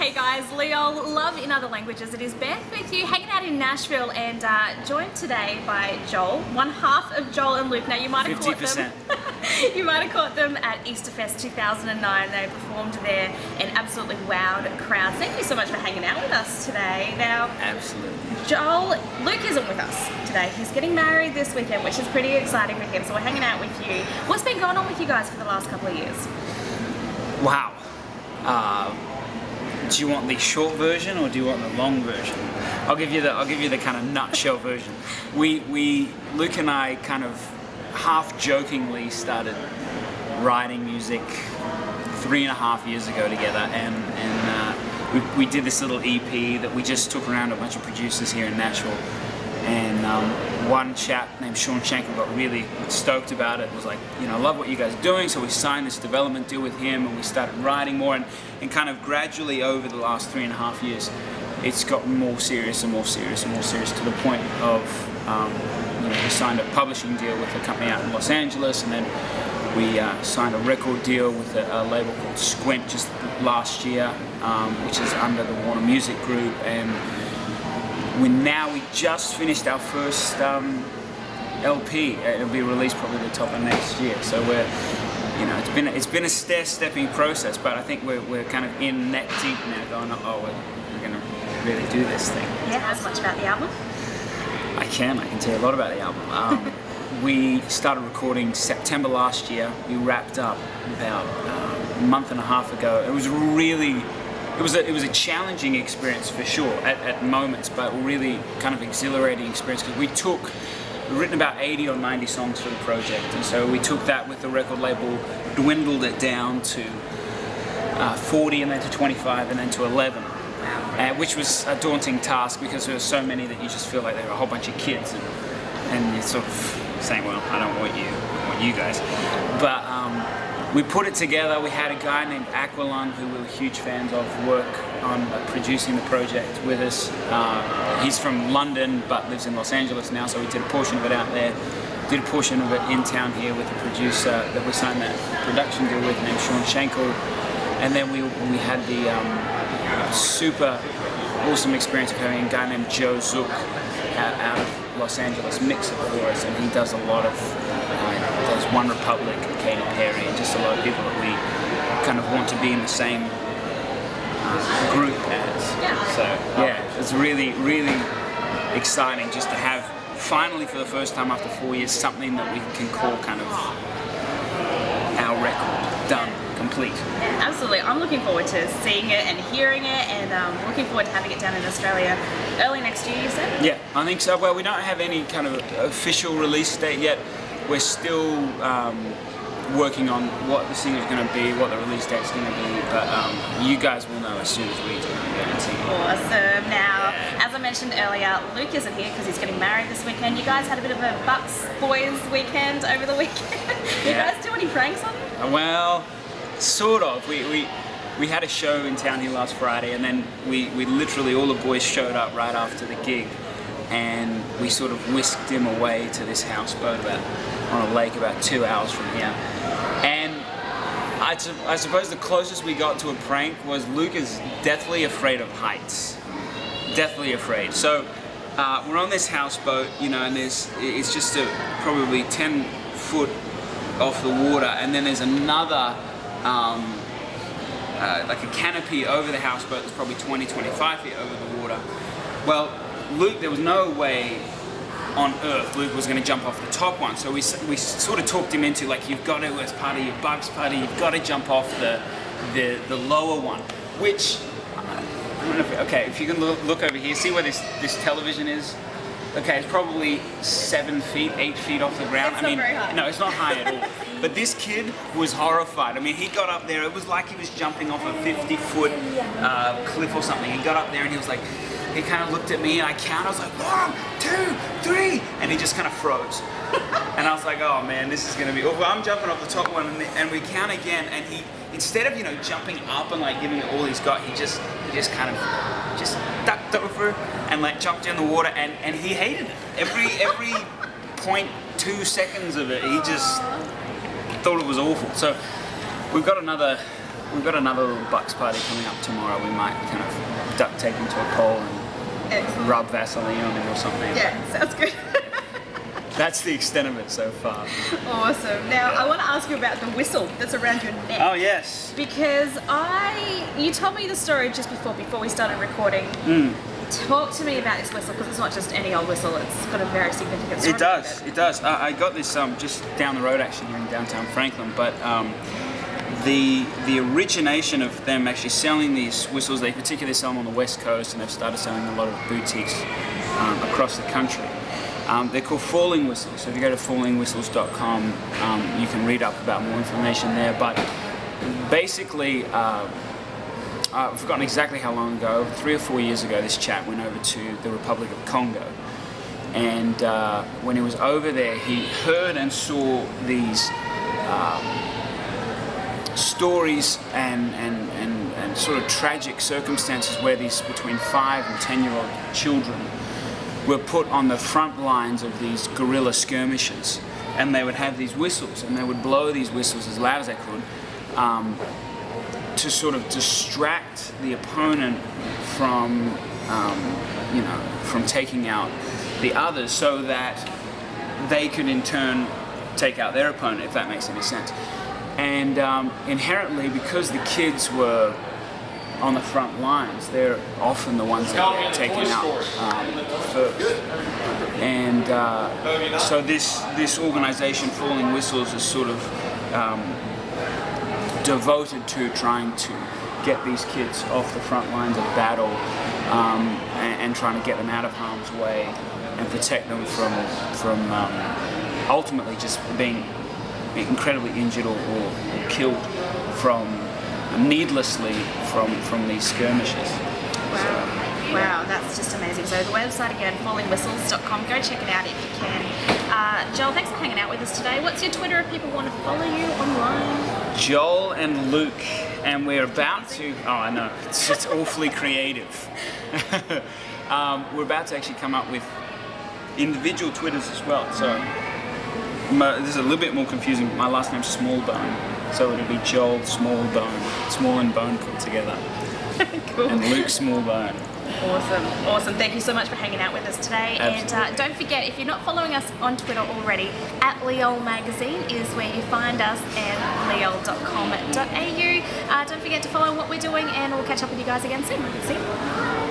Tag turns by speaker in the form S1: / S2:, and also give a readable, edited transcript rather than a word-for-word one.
S1: Hey guys, Leo, Love in Other Languages. It is Beth with you, hanging out in Nashville, and joined today by Joel, one half of Joel and Luke. Now you might have caught them. You might have caught them at Easterfest 2009. They performed there and absolutely wowed crowds. Thank you so much for hanging out with us today. Now,
S2: absolutely.
S1: Joel, Luke isn't with us today. He's getting married this weekend, which is pretty exciting for him. So we're hanging out with you. What's been going on with you guys for the last couple of years?
S2: Wow. Do you want the short version or do you want the long version? I'll give you the kind of nutshell version. Luke and I kind of half jokingly started writing music 3.5 years ago together, and we did this little EP that we just took around a bunch of producers here in Nashville. And one chap named Sean Shankel got really stoked about it. Was like, I love what you guys are doing. So we signed this development deal with him, and we started writing more. And kind of gradually over the last 3.5 years, it's gotten more serious and more serious and more serious, to the point of we signed a publishing deal with a company out in Los Angeles, and then we signed a record deal with a label called Squint just last year, which is under the Warner Music Group. And we just finished our first LP. It'll be released probably the top of next year. So we're, it's been a stair-stepping process, but I think we're kind of in neck deep now, going, we're gonna really do this thing.
S1: Yeah, tell us much about the album.
S2: I can tell you a lot about the album. We started recording September last year. We wrapped up about a month and a half ago. It was a challenging experience for sure at moments, but a really kind of exhilarating experience, because we've written about 80 or 90 songs for the project, and so we took that with the record label, dwindled it down to 40, and then to 25, and then to 11, which was a daunting task because there were so many that you just feel like there were a whole bunch of kids, and you're sort of saying, well, I don't want you, I want you guys. But we put it together. We had a guy named Aquilon, who we were huge fans of, work on producing the project with us. He's from London but lives in Los Angeles now, so we did a portion of it out there. Did a portion of it in town here with a producer that we signed that production deal with named Sean Shankel. And then we had the super awesome experience of having a guy named Joe Zook out of Los Angeles mix it for us, and he does a lot of does One Republic, Katy Perry, and just a lot of people that we kind of want to be in the same group as.
S1: Yeah.
S2: So yeah, it's really, really exciting just to have finally, for the first time after 4 years, something that we can call kind of our record done, complete.
S1: Yeah, absolutely. I'm looking forward to seeing it and hearing it, and looking forward to having it down in Australia early next year, you said?
S2: Yeah, I think so. Well, we don't have any kind of official release date yet. We're still working on what the single's going to be, what the release date's going to be, but you guys will know as soon as we do.
S1: Awesome. Now, as I mentioned earlier, Luke isn't here because he's getting married this weekend. You guys had a bit of a Bucks boys weekend over the weekend. You guys do any pranks on him?
S2: Well, sort of. We had a show in town here last Friday, and then we literally, all the boys showed up right after the gig, and we sort of whisked him away to this houseboat on a lake about 2 hours from here. And I suppose the closest we got to a prank was Luke is deathly afraid of heights. Deathly afraid. So we're on this houseboat, and it's just probably 10 foot off the water, and then there's another like a canopy over the houseboat that's probably 20-25 feet over the water. Well, Luke, there was no way on earth Luke was going to jump off the top one, so we sort of talked him into, like, you've got to, as part of your Bugs party, you've got to jump off the lower one, which I don't know if you can look over here, see where this television is. Okay, it's probably 7 feet, 8 feet off the ground.
S1: It's not very high.
S2: No, it's not high at all. But this kid was horrified. I mean, he got up there, it was like he was jumping off a 50-foot cliff or something. He got up there and he was like, he kind of looked at me and I counted. I was like, 1, 2, 3, and he just kind of froze. And I was like, oh man, this is gonna be awful. I'm jumping off the top one, and we count again, and he, instead of jumping up and like giving it all he's got, he just kind of just ducked over and like jumped in the water, and he hated it. Every 0.2 seconds of it, he just thought it was awful. So we've got another we've got another little Bucks party coming up tomorrow. We might kind of duct tape into a pole and
S1: Excellent.
S2: rub Vaseline on it or something.
S1: Yeah, sounds good.
S2: That's the extent of it so far.
S1: Awesome. Now, I want to ask you about the whistle that's around your neck.
S2: Oh yes.
S1: Because you told me the story just before we started recording. Talk to me about this whistle, because it's not just any old whistle, it's got a very significant story.
S2: It does. I got this just down the road actually here in downtown Franklin, but the origination of them actually selling these whistles, they particularly sell them on the West Coast, and they've started selling a lot of boutiques across the country. They're called falling whistles, so if you go to fallingwhistles.com, you can read up about more information there, but basically, I've forgotten exactly how long ago, 3 or 4 years ago, this chap went over to the Republic of Congo. And when he was over there, he heard and saw these stories and sort of tragic circumstances where these between 5 and 10-year-old children were put on the front lines of these guerrilla skirmishes. And they would have these whistles, and they would blow these whistles as loud as they could, to sort of distract the opponent from, from taking out the others, so that they could in turn take out their opponent, if that makes any sense. And inherently, because the kids were on the front lines, they're often the ones that get taken out first. And so this organization, Falling Whistles, is sort of devoted to trying to get these kids off the front lines of battle, and trying to get them out of harm's way and protect them from ultimately just being incredibly injured or killed needlessly from these skirmishes.
S1: Wow, that's just amazing. So the website again, fallingwhistles.com. Go check it out if you can. Joel, thanks for hanging out with us today. What's your Twitter if people want to follow you online?
S2: Joel and Luke, and we're about to, I know, it's awfully creative. We're about to actually come up with individual Twitters as well. So this is a little bit more confusing, but my last name's Smallbone, so it'll be Joel Smallbone, Small and Bone put together.
S1: Cool.
S2: And Luke Smallbone.
S1: Awesome. Thank you so much for hanging out with us today.
S2: Absolutely.
S1: And don't forget, if you're not following us on Twitter already, @Leol Magazine is where you find us, and leol.com.au. Don't forget to follow what we're doing, and we'll catch up with you guys again soon. See you.